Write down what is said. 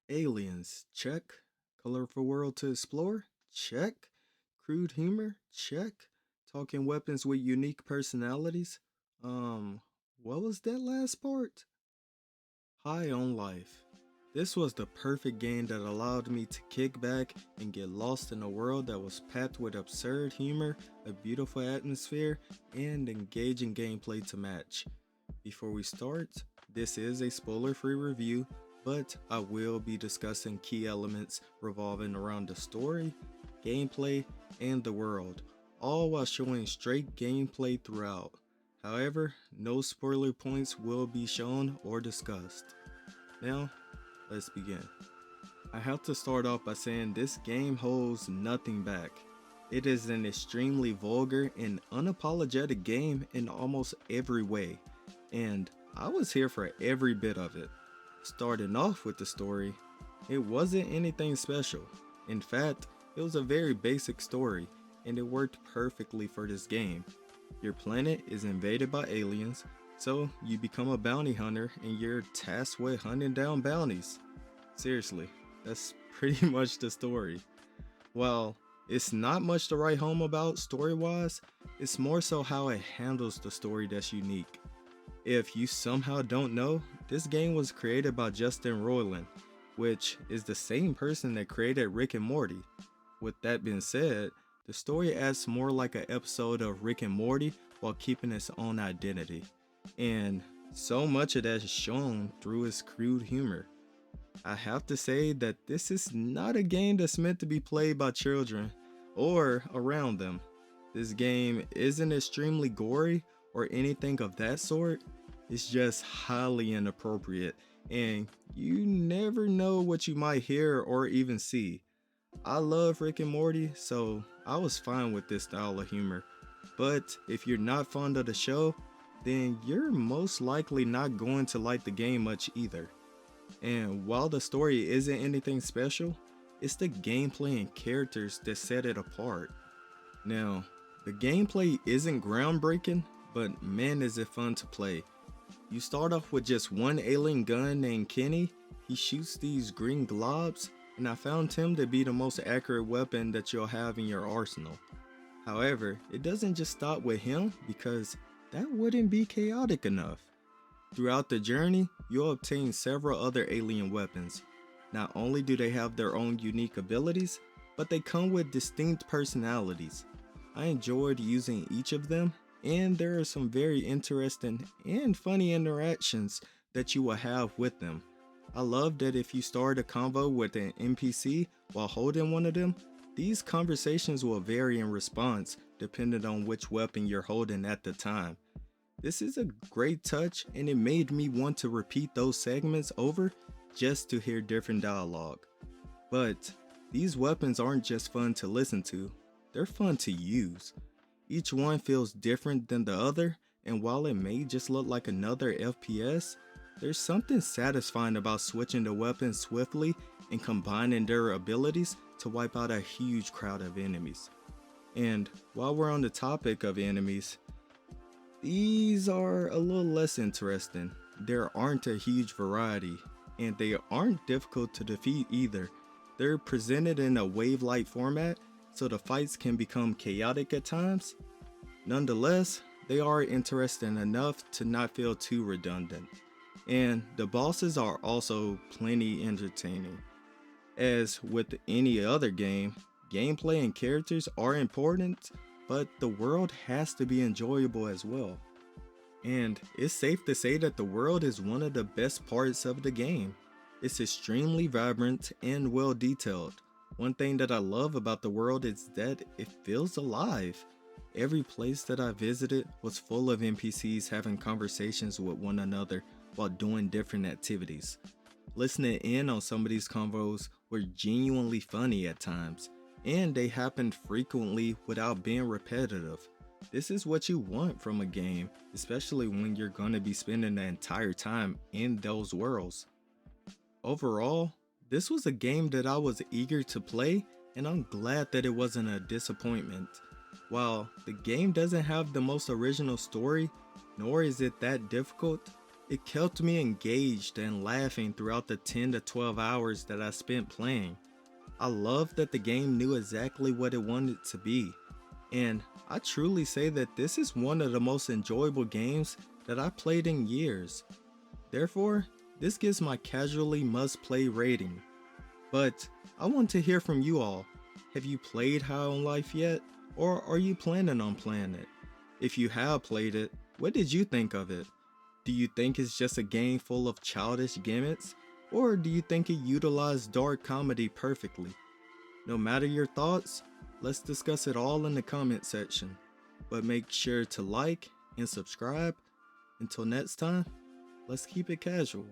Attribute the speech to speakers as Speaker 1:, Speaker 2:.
Speaker 1: Aliens, check. Colorful world to explore, check. Crude humor, check. Talking weapons with unique personalities. Um, what was that last part? High on life. This was the perfect game that allowed me to kick back and get lost in a world that was packed with absurd humor, a beautiful atmosphere, and engaging gameplay to match. Before we start, this is a spoiler free review, but I will be discussing key elements revolving around the story, gameplay, and the world, all while showing straight gameplay throughout. However, no spoiler points will be shown or discussed. Now, let's begin. I have to start off by saying this game holds nothing back. It is an extremely vulgar and unapologetic game in almost every way, and I was here for every bit of it. Starting off with the story, it wasn't anything special. In fact, it was a very basic story, and it worked perfectly for this game. Your planet is invaded by aliens, so you become a bounty hunter and you're tasked with hunting down bounties. Seriously, that's pretty much the story. While it's not much to write home about story wise, it's more so how it handles the story that's unique. If you somehow don't know, this game was created by Justin Roiland, which is the same person that created Rick and Morty. With that being said, the story acts more like an episode of Rick and Morty while keeping its own identity. And so much of that is shown through its crude humor. I have to say that this is not a game that's meant to be played by children or around them. This game isn't extremely gory or anything of that sort. It's just highly inappropriate, and you never know what you might hear or even see. I love Rick and Morty, so I was fine with this style of humor. But if you're not fond of the show, then you're most likely not going to like the game much either. And while the story isn't anything special, it's the gameplay and characters that set it apart. Now, the gameplay isn't groundbreaking, but man is it fun to play. You start off with just one alien gun named Kenny. He shoots these green globs, and I found him to be the most accurate weapon that you'll have in your arsenal. However, it doesn't just stop with him because that wouldn't be chaotic enough. Throughout the journey, you'll obtain several other alien weapons. Not only do they have their own unique abilities, but they come with distinct personalities. I enjoyed using each of them, and there are some very interesting and funny interactions that you will have with them. I love that if you start a convo with an NPC while holding one of them, these conversations will vary in response depending on which weapon you're holding at the time. This is a great touch, and it made me want to repeat those segments over just to hear different dialogue. But these weapons aren't just fun to listen to, they're fun to use. Each one feels different than the other, and while it may just look like another FPS, there's something satisfying about switching the weapons swiftly and combining their abilities to wipe out a huge crowd of enemies. And while we're on the topic of enemies, these are a little less interesting. There aren't a huge variety, and they aren't difficult to defeat either. They're presented in a wave-like format, so the fights can become chaotic at times. Nonetheless, they are interesting enough to not feel too redundant. And the bosses are also plenty entertaining. As with any other game, gameplay and characters are important, but the world has to be enjoyable as well. And it's safe to say that the world is one of the best parts of the game. It's extremely vibrant and well detailed. One thing that I love about the world is that it feels alive. Every place that I visited was full of NPCs having conversations with one another while doing different activities. Listening in on some of these convos were genuinely funny at times, and they happened frequently without being repetitive. This is what you want from a game, especially when you're going to be spending the entire time in those worlds. Overall, this was a game that I was eager to play, and I'm glad that it wasn't a disappointment. While the game doesn't have the most original story, nor is it that difficult, It kept me engaged and laughing throughout the 10 to 12 hours that I spent playing. I love that the game knew exactly what it wanted to be, and I truly say that this is one of the most enjoyable games that I played in years. Therefore, this gets my casually must play rating. But I want to hear from you all. Have you played High on Life yet? Or are you planning on playing it? If you have played it, what did you think of it? Do you think it's just a game full of childish gimmicks? Or do you think it utilized dark comedy perfectly? No matter your thoughts, let's discuss it all in the comment section. But make sure to like and subscribe. Until next time, let's keep it casual.